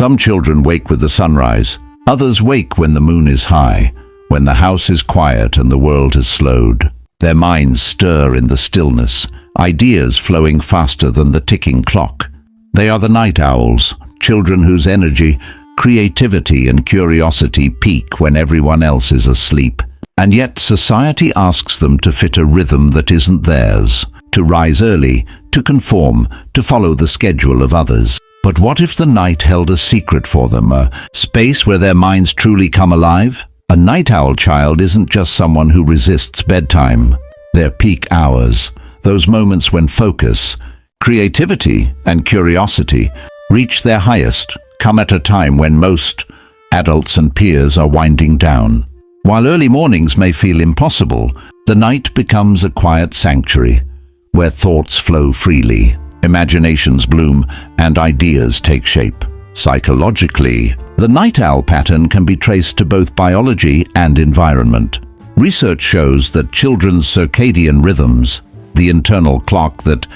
Some children wake with the sunrise, others wake when the moon is high, when the house is quiet and the world has slowed. Their minds stir in the stillness, ideas flowing faster than the ticking clock. They are the night owls, children whose energy, creativity and curiosity peak when everyone else is asleep. And yet society asks them to fit a rhythm that isn't theirs, to rise early, to conform, to follow the schedule of others. But what if the night held a secret for them, a space where their minds truly come alive? A night owl child isn't just someone who resists bedtime. Their peak hours, those moments when focus, creativity and curiosity reach their highest, come at a time when most adults and peers are winding down. While early mornings may feel impossible, the night becomes a quiet sanctuary where thoughts flow freely, imaginations bloom, and ideas take shape. Psychologically, the night owl pattern can be traced to both biology and environment. Research shows that children's circadian rhythms, the internal clock that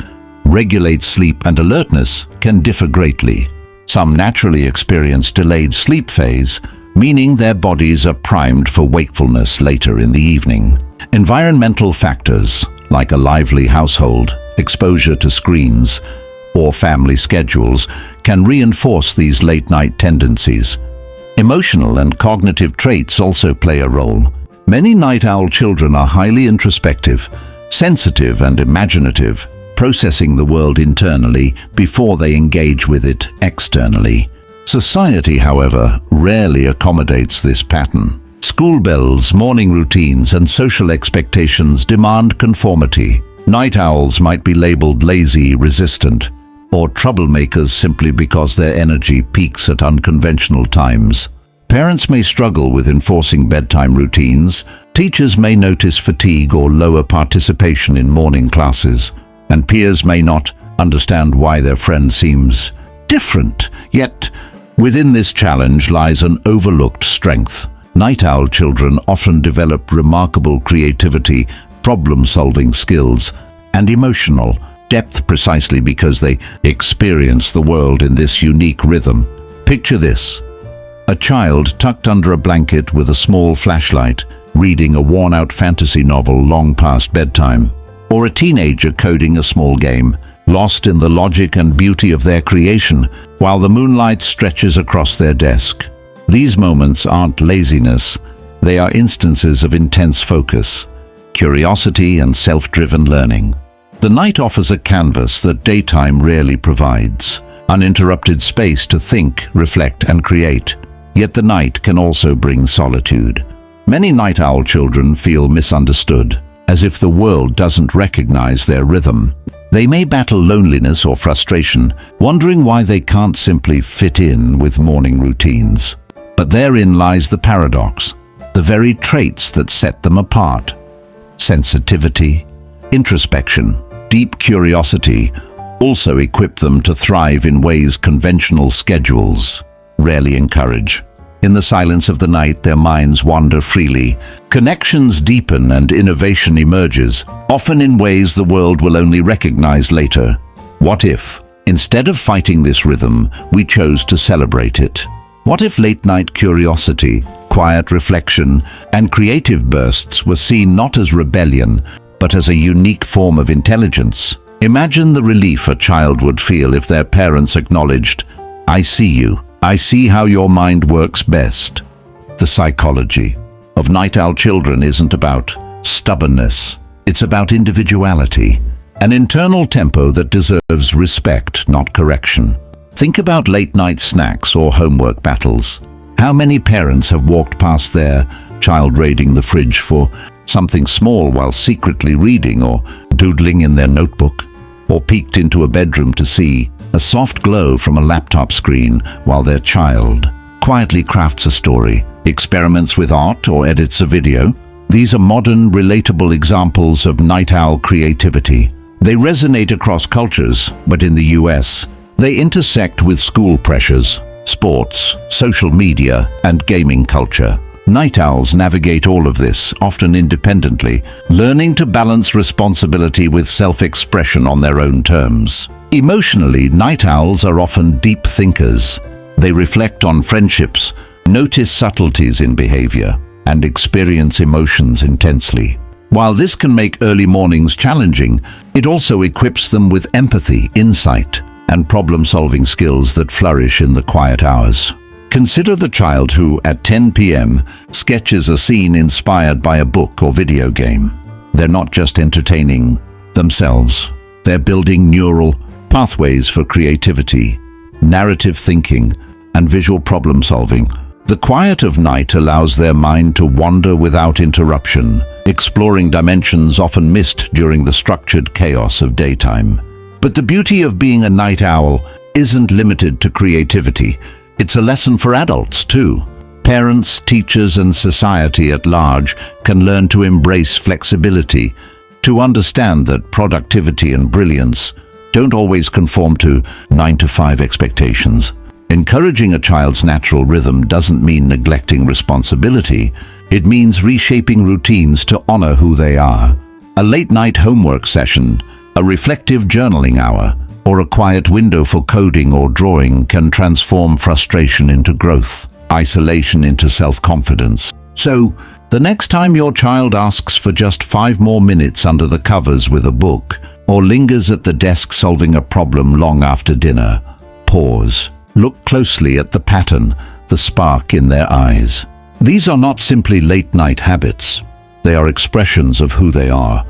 regulates sleep and alertness, can differ greatly. Some naturally experience delayed sleep phase, meaning their bodies are primed for wakefulness later in the evening. Environmental factors, like a lively household, exposure to screens, or family schedules, can reinforce these late-night tendencies. Emotional and cognitive traits also play a role. Many night owl children are highly introspective, sensitive and imaginative, processing the world internally before they engage with it externally. Society, however, rarely accommodates this pattern. School bells, morning routines, and social expectations demand conformity. Night owls might be labeled lazy, resistant, or troublemakers simply because their energy peaks at unconventional times. Parents may struggle with enforcing bedtime routines, teachers may notice fatigue or lower participation in morning classes, and peers may not understand why their friend seems different. Yet, within this challenge lies an overlooked strength. Night owl children often develop remarkable creativity, problem-solving skills, and emotional depth precisely because they experience the world in this unique rhythm. Picture this: a child tucked under a blanket with a small flashlight, reading a worn-out fantasy novel long past bedtime, or a teenager coding a small game, lost in the logic and beauty of their creation while the moonlight stretches across their desk. These moments aren't laziness, they are instances of intense focus, curiosity and self-driven learning. The night offers a canvas that daytime rarely provides, uninterrupted space to think, reflect and create. Yet the night can also bring solitude. Many night owl children feel misunderstood, as if the world doesn't recognize their rhythm. They may battle loneliness or frustration, wondering why they can't simply fit in with morning routines. But therein lies the paradox, the very traits that set them apart. Sensitivity, introspection, deep curiosity also equip them to thrive in ways conventional schedules rarely encourage. In the silence of the night, their minds wander freely. Connections deepen and innovation emerges, often in ways the world will only recognize later. What if, instead of fighting this rhythm, we chose to celebrate it? What if late-night curiosity, quiet reflection, and creative bursts were seen not as rebellion, but as a unique form of intelligence? Imagine the relief a child would feel if their parents acknowledged, "I see you. I see how your mind works best." The psychology of night owl children isn't about stubbornness. It's about individuality, an internal tempo that deserves respect, not correction. Think about late-night snacks or homework battles. How many parents have walked past their child raiding the fridge for something small while secretly reading or doodling in their notebook, or peeked into a bedroom to see a soft glow from a laptop screen while their child quietly crafts a story, experiments with art or edits a video? These are modern, relatable examples of night owl creativity. They resonate across cultures, but in the US, they intersect with school pressures, sports, social media, and gaming culture. Night owls navigate all of this, often independently, learning to balance responsibility with self-expression on their own terms. Emotionally, night owls are often deep thinkers. They reflect on friendships, notice subtleties in behavior, and experience emotions intensely. While this can make early mornings challenging, it also equips them with empathy, insight, and problem-solving skills that flourish in the quiet hours. Consider the child who, at 10 p.m., sketches a scene inspired by a book or video game. They're not just entertaining themselves. They're building neural pathways for creativity, narrative thinking, and visual problem-solving. The quiet of night allows their mind to wander without interruption, exploring dimensions often missed during the structured chaos of daytime. But the beauty of being a night owl isn't limited to creativity. It's a lesson for adults, too. Parents, teachers, and society at large can learn to embrace flexibility, to understand that productivity and brilliance don't always conform to 9-to-5 expectations. Encouraging a child's natural rhythm doesn't mean neglecting responsibility. It means reshaping routines to honor who they are. A late-night homework session, a reflective journaling hour, or a quiet window for coding or drawing can transform frustration into growth, isolation into self-confidence. So, the next time your child asks for just 5 more minutes under the covers with a book, or lingers at the desk solving a problem long after dinner, pause. Look closely at the pattern, the spark in their eyes. These are not simply late-night habits. They are expressions of who they are.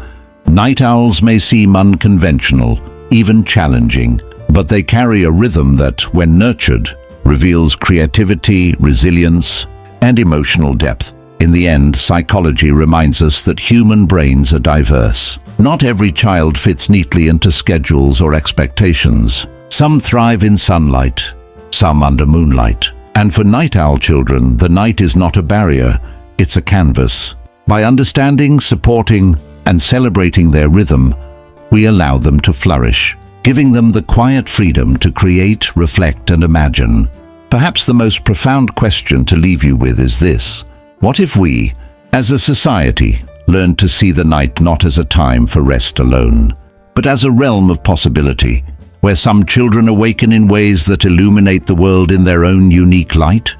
Night owls may seem unconventional, even challenging, but they carry a rhythm that, when nurtured, reveals creativity, resilience, and emotional depth. In the end, psychology reminds us that human brains are diverse. Not every child fits neatly into schedules or expectations. Some thrive in sunlight, some under moonlight. And for night owl children, the night is not a barrier, it's a canvas. By understanding, supporting, and celebrating their rhythm, we allow them to flourish, giving them the quiet freedom to create, reflect, and imagine. Perhaps the most profound question to leave you with is this: what if we, as a society, learned to see the night not as a time for rest alone, but as a realm of possibility, where some children awaken in ways that illuminate the world in their own unique light?